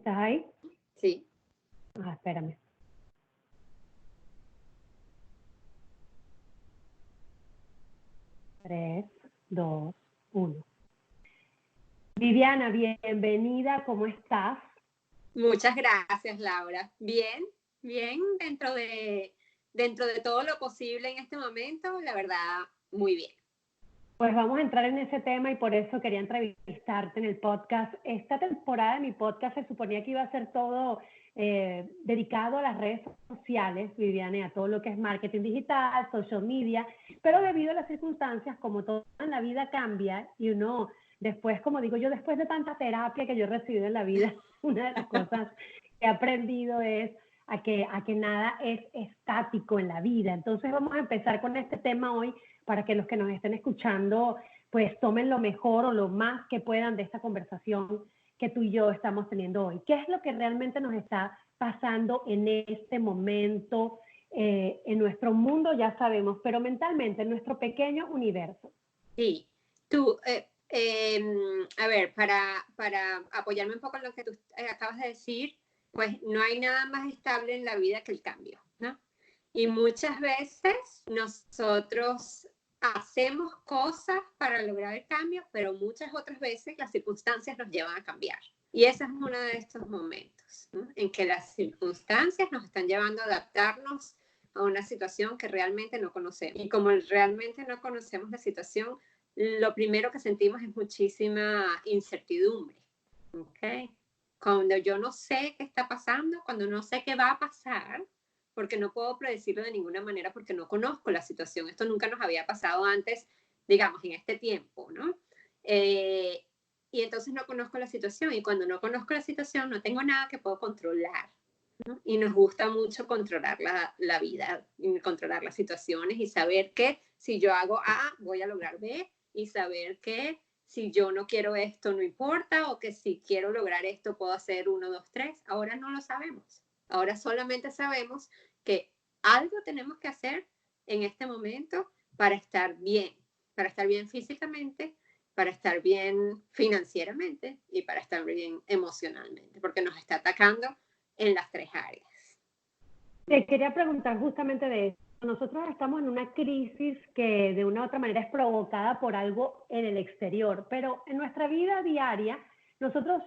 ¿Estás ahí? Sí. Espérame. Tres, dos, uno. Viviana, bienvenida, ¿cómo estás? Muchas gracias, Laura. Bien, bien, dentro de todo lo posible en este momento, la verdad, muy bien. Pues vamos a entrar en ese tema y por eso quería entrevistarte en el podcast. Esta temporada de mi podcast se suponía que iba a ser todo dedicado a las redes sociales, Viviana, y a todo lo que es marketing digital, social media, pero debido a las circunstancias, como todo en la vida cambia, y uno después, como digo yo, después de tanta terapia que yo he recibido en la vida, una de las cosas que he aprendido es a que nada es estático en la vida. Entonces vamos a empezar con este tema hoy para que los que nos estén escuchando pues tomen lo mejor o lo más que puedan de esta conversación que tú y yo estamos teniendo hoy. ¿Qué es lo que realmente nos está pasando en este momento en nuestro mundo? Ya sabemos, pero mentalmente, en nuestro pequeño universo. Sí, tú, a ver, para apoyarme un poco en lo que tú acabas de decir, pues no hay nada más estable en la vida que el cambio, ¿no? Y muchas veces nosotros hacemos cosas para lograr el cambio, pero muchas otras veces las circunstancias nos llevan a cambiar. Y ese es uno de estos momentos, ¿no? En que las circunstancias nos están llevando a adaptarnos a una situación que realmente no conocemos. Y como realmente no conocemos la situación, lo primero que sentimos es muchísima incertidumbre. ¿Okay? Cuando yo no sé qué está pasando, cuando no sé qué va a pasar, porque no puedo predecirlo de ninguna manera porque no conozco la situación. Esto nunca nos había pasado antes, digamos, en este tiempo, ¿no? Y entonces no conozco la situación y cuando no conozco la situación no tengo nada que puedo controlar, ¿no? Y nos gusta mucho controlar la vida, controlar las situaciones y saber que si yo hago A, voy a lograr B y saber que si yo no quiero esto no importa o que si quiero lograr esto puedo hacer 1, 2, 3. Ahora no lo sabemos. Ahora solamente sabemos que algo tenemos que hacer en este momento para estar bien físicamente, para estar bien financieramente y para estar bien emocionalmente, porque nos está atacando en las 3 áreas. Te quería preguntar justamente de eso. Nosotros estamos en una crisis que de una u otra manera es provocada por algo en el exterior, pero en nuestra vida diaria nosotros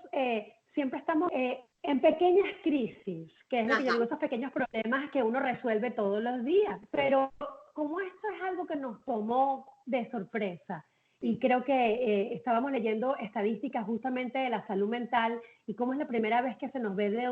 siempre estamos en pequeñas crisis, que es lo que yo digo, esos pequeños problemas que uno resuelve todos los días. Pero como esto es algo que nos tomó de sorpresa, y creo que estábamos leyendo estadísticas justamente de la salud mental y cómo es la primera vez que se nos ve de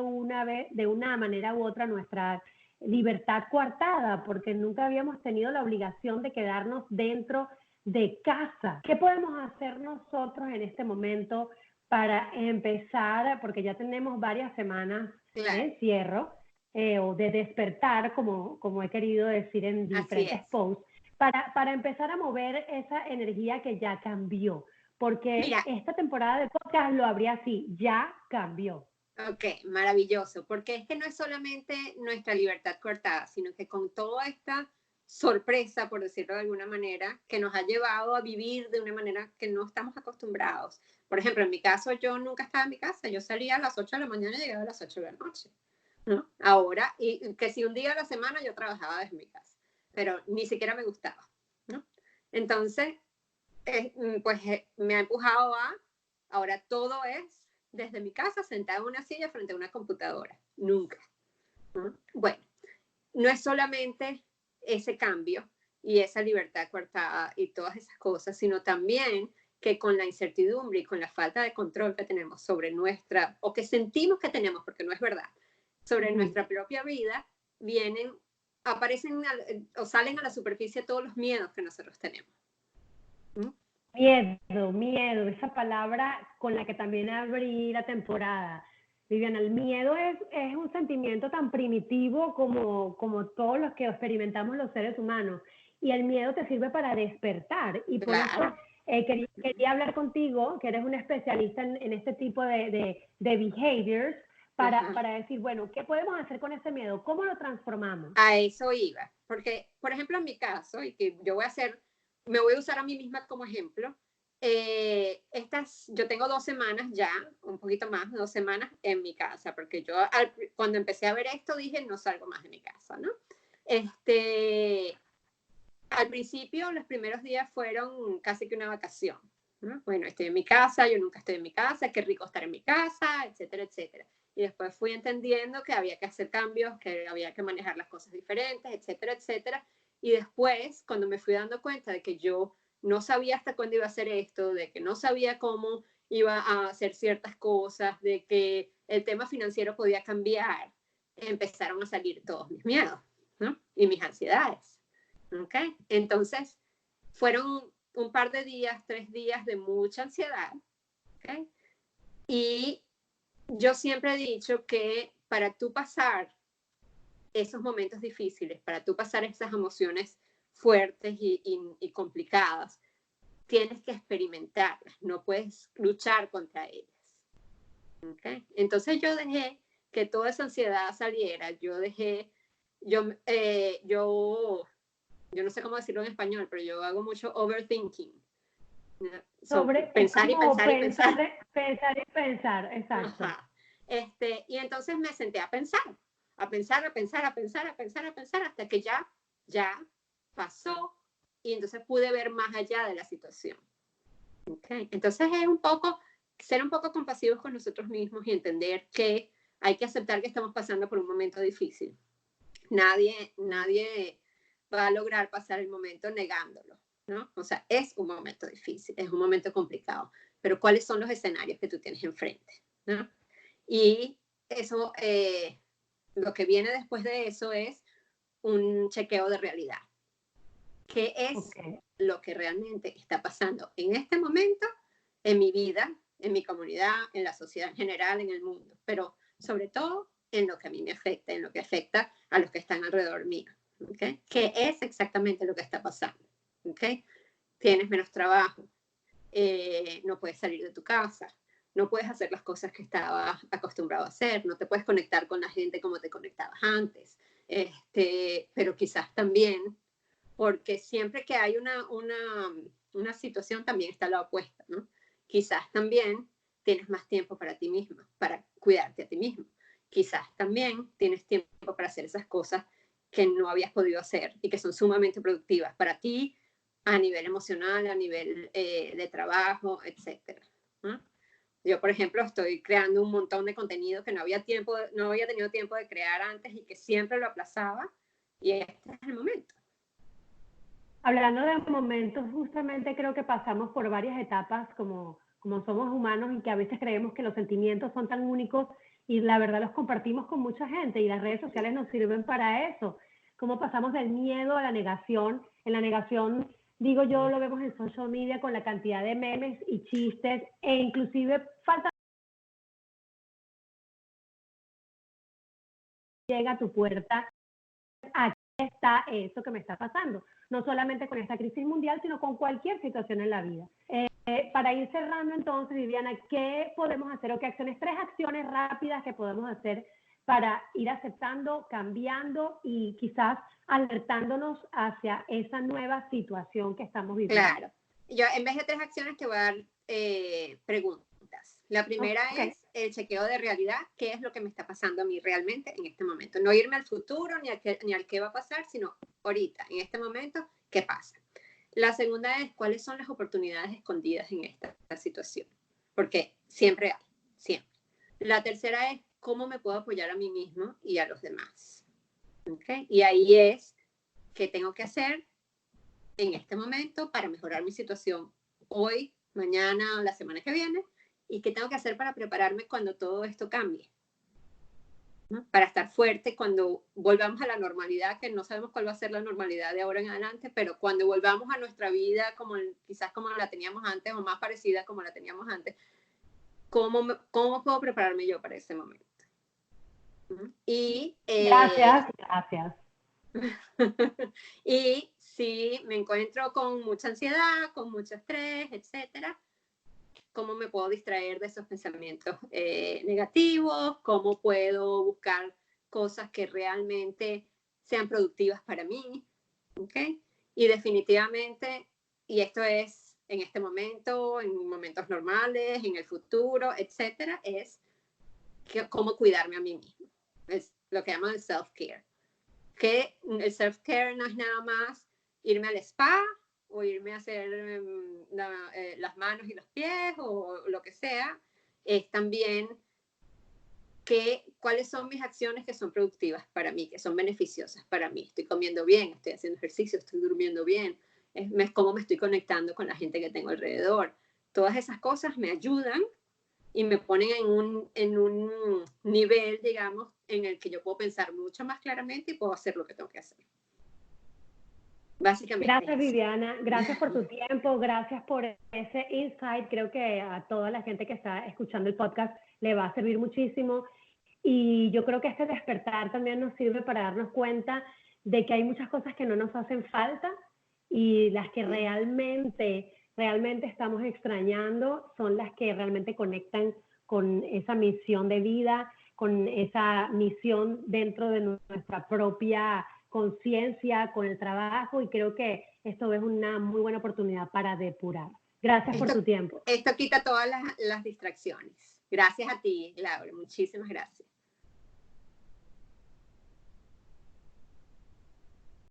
una manera u otra nuestra libertad coartada, porque nunca habíamos tenido la obligación de quedarnos dentro de casa. ¿Qué podemos hacer nosotros en este momento para empezar, porque ya tenemos varias semanas de encierro o de despertar, como he querido decir en diferentes posts, para empezar a mover esa energía que ya cambió? Porque mira, esta temporada de podcast lo habría así, ya cambió. Ok, maravilloso, porque es que no es solamente nuestra libertad coartada, sino que con toda esta sorpresa, por decirlo de alguna manera, que nos ha llevado a vivir de una manera que no estamos acostumbrados. Por ejemplo, en mi caso, yo nunca estaba en mi casa, yo salía a las 8 de la mañana y llegaba a las 8 de la noche, ¿no? Ahora, y que si un día a la semana yo trabajaba desde mi casa, pero ni siquiera me gustaba, ¿no? Entonces, pues me ha empujado ahora todo es desde mi casa, sentada en una silla frente a una computadora. Nunca. ¿No? Bueno, no es solamente ese cambio y esa libertad coartada y todas esas cosas, sino también que con la incertidumbre y con la falta de control que tenemos sobre nuestra, o que sentimos que tenemos, porque no es verdad, sobre nuestra propia vida, aparecen o salen a la superficie todos los miedos que nosotros tenemos. Miedo, esa palabra con la que también abrí la temporada. Viviana, el miedo es un sentimiento tan primitivo como todos los que experimentamos los seres humanos. Y el miedo te sirve para despertar. Y por eso quería hablar contigo, que eres un especialista en este tipo de behaviors, para decir, bueno, ¿qué podemos hacer con ese miedo? ¿Cómo lo transformamos? A eso iba. Porque, por ejemplo, en mi caso, y que me voy a usar a mí misma como ejemplo, yo tengo 2 semanas ya, un poquito más, 2 semanas en mi casa, porque yo cuando empecé a ver esto dije, no salgo más de mi casa, ¿no? Al principio, los primeros días fueron casi que una vacación, ¿no? Bueno, estoy en mi casa, yo nunca estoy en mi casa, qué rico estar en mi casa, etcétera, etcétera. Y después fui entendiendo que había que hacer cambios, que había que manejar las cosas diferentes, etcétera, etcétera. Y después, cuando me fui dando cuenta de que yo no sabía hasta cuándo iba a hacer esto, de que no sabía cómo iba a hacer ciertas cosas, de que el tema financiero podía cambiar, empezaron a salir todos mis miedos, ¿no? Y mis ansiedades. ¿Okay? Entonces, fueron un par de días, 3 días de mucha ansiedad. ¿Okay? Y yo siempre he dicho que para tú pasar esos momentos difíciles, para tú pasar esas emociones fuertes y complicadas, tienes que experimentarlas, no puedes luchar contra ellas. ¿Okay? Entonces yo dejé que toda esa ansiedad saliera, yo no sé cómo decirlo en español, pero yo hago mucho overthinking. Pensar y pensar y pensar. Pensar y pensar, exacto. Ajá. Y entonces me senté a pensar, hasta que ya pasó y entonces pude ver más allá de la situación. Okay. Entonces es ser un poco compasivos con nosotros mismos y entender que hay que aceptar que estamos pasando por un momento difícil. Nadie va a lograr pasar el momento negándolo, ¿no? O sea, es un momento difícil, es un momento complicado, pero ¿cuáles son los escenarios que tú tienes enfrente, ¿no? Y eso, lo que viene después de eso es un chequeo de realidad. ¿Qué es lo que realmente está pasando en este momento, en mi vida, en mi comunidad, en la sociedad en general, en el mundo? Pero sobre todo en lo que a mí me afecta, en lo que afecta a los que están alrededor mío. ¿Okay? ¿Qué es exactamente lo que está pasando? ¿Okay? Tienes menos trabajo, no puedes salir de tu casa, no puedes hacer las cosas que estabas acostumbrado a hacer, no te puedes conectar con la gente como te conectabas antes, pero quizás también, porque siempre que hay una situación también está la opuesta, ¿no? Quizás también tienes más tiempo para ti misma, para cuidarte a ti mismo. Quizás también tienes tiempo para hacer esas cosas que no habías podido hacer y que son sumamente productivas para ti a nivel emocional, a nivel de trabajo, etc. ¿No? Yo, por ejemplo, estoy creando un montón de contenido que no había tenido tiempo de crear antes y que siempre lo aplazaba, y este es el momento. Hablando de momentos, justamente creo que pasamos por varias etapas como somos humanos y que a veces creemos que los sentimientos son tan únicos y la verdad los compartimos con mucha gente y las redes sociales nos sirven para eso. Cómo pasamos del miedo a la negación. En la negación, digo yo, lo vemos en social media con la cantidad de memes y chistes e inclusive falta llega a tu puerta. Aquí está eso que me está pasando, no solamente con esta crisis mundial, sino con cualquier situación en la vida. Para ir cerrando entonces, Viviana, ¿qué podemos hacer o qué acciones, 3 acciones rápidas que podemos hacer para ir aceptando, cambiando y quizás alertándonos hacia esa nueva situación que estamos viviendo? Claro. Yo en vez de 3 acciones te voy a dar preguntas. La primera es el chequeo de realidad, qué es lo que me está pasando a mí realmente en este momento. No irme al futuro ni al qué va a pasar, sino ahorita, en este momento, qué pasa. La segunda es cuáles son las oportunidades escondidas en esta situación, porque siempre hay, siempre. La tercera es cómo me puedo apoyar a mí mismo y a los demás. ¿Okay? Y ahí es qué tengo que hacer en este momento para mejorar mi situación hoy, mañana, la semana que viene, y qué tengo que hacer para prepararme cuando todo esto cambie, ¿no? Para estar fuerte cuando volvamos a la normalidad, que no sabemos cuál va a ser la normalidad de ahora en adelante, pero cuando volvamos a nuestra vida quizás como la teníamos antes o más parecida como la teníamos antes, ¿cómo puedo prepararme yo para ese momento? Y, gracias. Y si me encuentro con mucha ansiedad, con mucho estrés, etcétera, ¿cómo me puedo distraer de esos pensamientos negativos? ¿Cómo puedo buscar cosas que realmente sean productivas para mí? ¿Okay? Y definitivamente, y esto es en este momento, en momentos normales, en el futuro, etcétera, es cómo cuidarme a mí mismo. Es lo que llaman el self-care. Que el self-care no es nada más irme al spa o irme a hacer las manos y los pies o lo que sea. Es también cuáles son mis acciones que son productivas para mí, que son beneficiosas para mí. Estoy comiendo bien, estoy haciendo ejercicio, estoy durmiendo bien, cómo me estoy conectando con la gente que tengo alrededor. Todas esas cosas me ayudan y me ponen en un nivel, digamos, en el que yo puedo pensar mucho más claramente y puedo hacer lo que tengo que hacer. Básicamente. Gracias, Viviana. Gracias por tu tiempo. Gracias por ese insight. Creo que a toda la gente que está escuchando el podcast le va a servir muchísimo. Y yo creo que este despertar también nos sirve para darnos cuenta de que hay muchas cosas que no nos hacen falta y las que realmente estamos extrañando son las que realmente conectan con esa misión de vida, con esa misión dentro de nuestra propia conciencia, con el trabajo, y creo que esto es una muy buena oportunidad para depurar. Gracias por tu tiempo. Esto quita todas las distracciones. Gracias a ti, Laura. Muchísimas gracias.